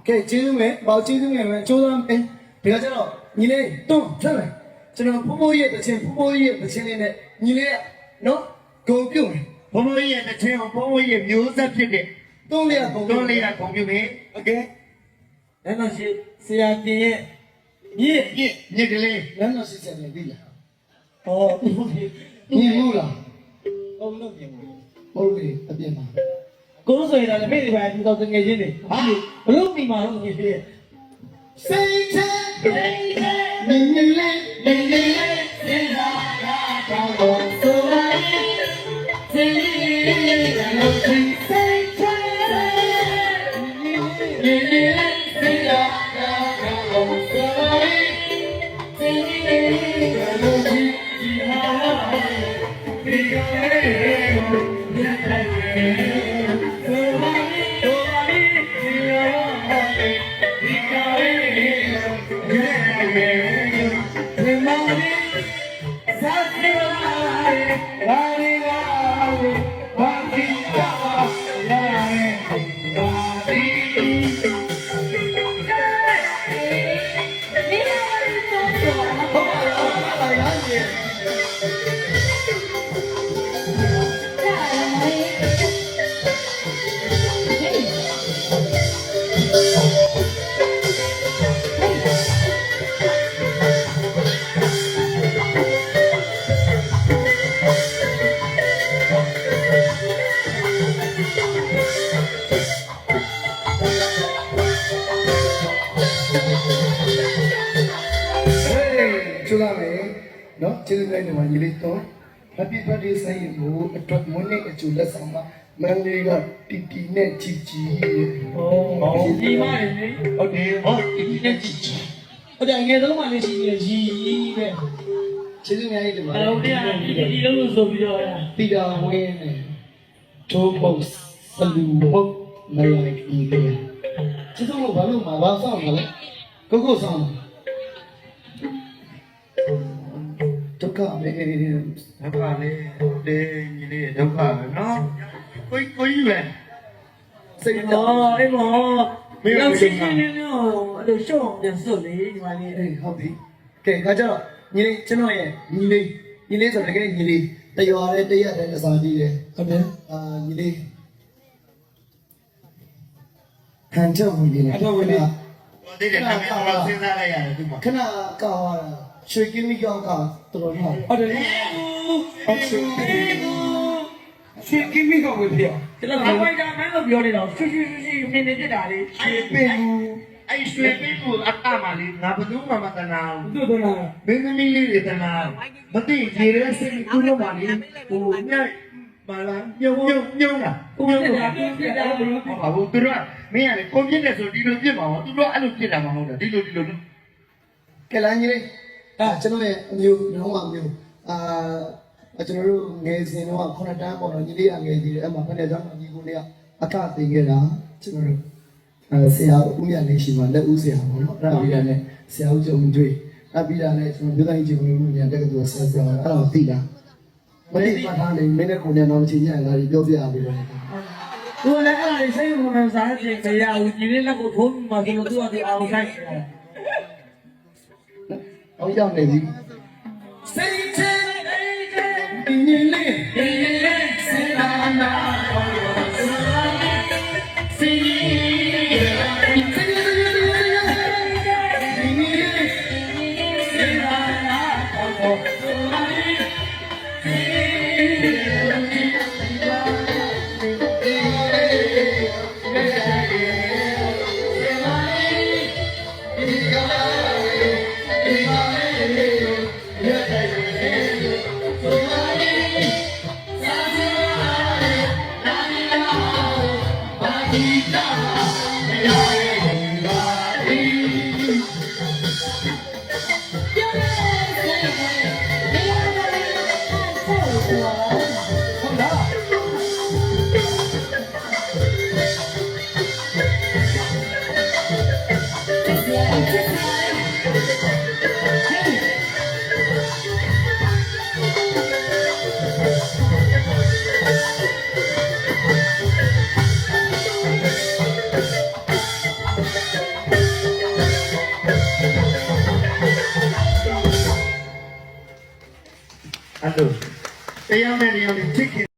ကဲကျေးဇူးမယ်ပေါ့ကျေးဇူးမယ်ပဲကြိုးစားမယ်ဒီကကျတော့ညီလေးတွန်းဆက်မယ်ကျွန်တော်ဖိုးဖိုးရဲ့တခြင်းဖိုးဖိုးရဲ့တခြင်းလေးနဲ့ညီလေးကနော်ဂုံပြုတ်မယ် ဘုံဘုံရဲ့တခြင်းဘုံဘုံရဲ့မျိုးဆက်ဖြစ်တဲ့ တွန်းလေးကဂုံ တွန်းလေးကဂုံပြုမယ် โอเค အဲ့တော့ဆရာတင်ရဲ့မြစ် မြစ်ကလေး လမ်းတော်စစ်ဆက်နေပြီလား ဟောဒီ မြင်ဘူးလား ဟုတ်လို့ပြင်ဘူး ဟုတ်ပြီအပြင်မှာ ကိုယ်ဆိုရင်လည်းမိတွေပါဒီတော့တငယ်ချင်းတွေဟာဘလို့မိမှာတော့ဒီဖြစ် စိတ်ချနေနေလေးနေနေလေးစဉ်းစားတာတော့ဆိုလိုက်စိတ်လေးကတော့စိတ်ချနေနေလေးစဉ်းစားတာတော့ဆိုလိုက်စိတ်လေးကတော့ဒီဟာဒီကလေးကိုညှိတယ်ဆိုလိုက်ဆိုလိုက်ဒီဟာဒီကလေးကျလာမယ်နော်ကျေးဇူးတင်ပါတယ်ညီလေးတော့ Happy birthday ဆိုင်ကိုအတွက်မွေးနေ့အကျိုးလက်ဆောင်မှာမန်လေးကတီတီနဲ့ချီချီ ဟောဒီမှာလေ ဟုတ်တယ်ဟောဒီနေ့ကြည့်ကြည့် ဟိုတငယ်ဆုံးမှလည်းရှိနေရီတဲ့ ကျေးဇူးများကြီးတင်ပါတ အဲ့ ယ် တော့တရားဒီလုံးလို့ဆိုပြီးတော့ တီတာဝင်းနဲ့ထိုးပုတ်စလူပုတ်မလိုက်အီးလေးကျေးဇူးလို့ဘာလို့မှာဘာဆောင်မလဲကိုကိုဆောင်ဒုက္ခပဲ ဒုက္ခလေးတဲ့ညီလေးဒုက္ခပဲနော်ကိုကြီးပဲ စိတ် ဟော တော့ အဲ့မောလောက်ရှိနေမျိုးအဲ့လိုရှော့ပြန်စွတ်လေဒီမှာလေး အေးဟုတ်ပြီကဲခါကြတော့ညီလေးကျွန်တော်ရဲ့ညီလေးဆိုတကယ်ညီလေးတရွာနဲ့တရက်နဲ့အစားကြီးတယ်ဟုတ်တယ်ညီလေးဟန်ချုံညီလေး ဟောဒီကနေ့တော့စဉ်းစားလိုက်ရတယ်ဒီမှာ ခဏကောက်ရတာရွှေကင်းကြီးကောက်ကတော်တော်များဟုတ်တယ်ဟုတ်ရှင် ရှင်းကိမိကောဝေပြကျွန်တော်ဘိုင်တာမန်းလို့ပြောနေတော့ရှူနေနေပြတာလေ ရွှေပင်အဲ့ရွှေပင်ကိုအတ္တမလေးငါဘယ်သူမှမတနာဘူး တို့တော့လား မင်းသမီးလေးတွေတနာမသိရေရဲစိတ်ကူးလို့ပါလေဟိုညပါလားညုံလား ကိုယ်ကပြတာဘလို့ ဟုတ်ပါဘူးသူတို့ကမင်းကလေကိုပြစ်နေဆိုဒီလိုပြစ်မှာပါသူတို့အဲ့လိုပြစ်တာမဟုတ်တာဒီလို ကဲလာညီလေးကျွန်တော်ရဲ့အမျိုးလုံးဝအမျိုးကျွန်တော်တို့ငယ်စဉ်တော့9တန်းပေါ့နော်ညီလေးကငယ်သေးတယ်အဲ့မှာဖက်ကြောင့်ညီကိုလေးကအကသိခဲ့တာကျွန်တော်တို့ဆရာဦးမြတ်လေးရှိမှလက်ဦးဆရာပေါ့နော်အဲ့ဒါပြီးတာနဲ့ဆရာဦးကျုံတွေ့အဲ့ပြီးတာနဲ့ကျွန်တော်မြို့တိုင်းကြီးကိုမျိုးညာတက်ကတူဆရာအဲ့ဒါကိုသိတာမသိမှထားနေမင်းနဲ့ကိုနဲ့တော့ချင်းချင်းလာပြီးပြောပြရပြီးတော့ သူလည်းအဲ့ဒါလေးစိတ်ဝင်စားခြင်းမရဘူးဒီနေ့လက်ကိုထိုးမှဆိုလို့သူကဒီအောင်ဆိုင်တယ် အောင်ရောက်နေပြီစိတ်ချဒီနေ့လေးဒီနေ့လေးစေနာနာစီ အဲ့လိုတရားနဲ့တရားနဲ့ချစ်ခင်